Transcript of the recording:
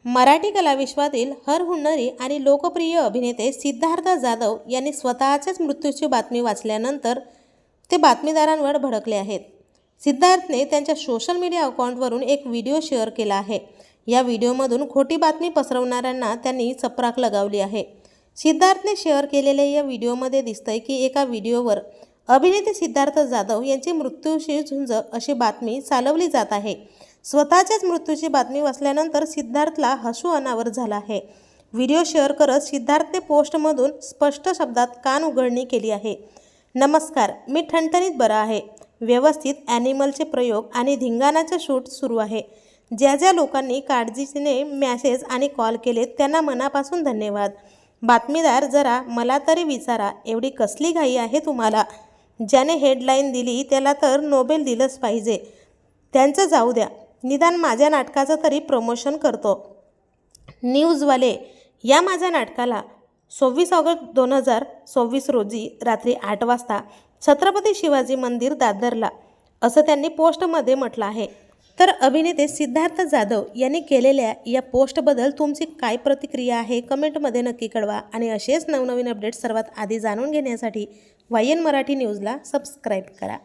मराठी कलाविश्वातील हरहुन्नरी आणि लोकप्रिय अभिनेते सिद्धार्थ जाधव यांनी स्वतःच्याच मृत्यूची बातमी वाचल्यानंतर ते बातमीदारांवर भडकले आहेत। सिद्धार्थने त्यांच्या सोशल मीडिया अकाउंटवरून एक व्हिडिओ शेअर केला आहे। या व्हिडिओमधून खोटी बातमी पसरवणाऱ्यांना त्यांनी चपराक लगावली आहे। सिद्धार्थने शेअर केलेल्या या व्हिडिओमध्ये दिसतंय की एका व्हिडिओवर अभिनेते सिद्धार्थ जाधव यांची मृत्यूशी झुंज अशी बातमी चालवली जात आहे। स्वतःच्याच मृत्यूची बातमी वाचल्यानंतर सिद्धार्थला हसू अनावर झाला आहे। व्हिडिओ शेअर करत सिद्धार्थने पोस्टमधून स्पष्ट शब्दात कान उघडणी केली आहे। नमस्कार, मी ठणठणीत बरा आहे। व्यवस्थित ॲनिमलचे प्रयोग आणि धिंगाणाचे शूट सुरू आहे। ज्या ज्या लोकांनी काळजीने मेसेज आणि कॉल केले त्यांना मनापासून धन्यवाद। बातमीदार, जरा मला तरी विचारा, एवढी कसली घाई आहे तुम्हाला? ज्याने हेडलाईन दिली त्याला तर नोबेल दिलंच पाहिजे। त्यांचं जाऊ द्या, निदान माझ्या नाटकाचं तरी प्रमोशन करतो। न्यूजवाले, या माझ्या नाटकाला 26 ऑगस्ट 2026 रोजी रात्री 8 वाजता छत्रपती शिवाजी मंदिर, दादरला, असं त्यांनी पोस्टमध्ये म्हटलं आहे। तर अभिनेते सिद्धार्थ जाधव यांनी केलेल्या या पोस्टबद्दल तुमची काय प्रतिक्रिया आहे कमेंटमध्ये नक्की कळवा। आणि असेच नवनवीन अपडेट्स सर्वात आधी जाणून घेण्यासाठी YN मराठी न्यूजला सबस्क्राईब करा।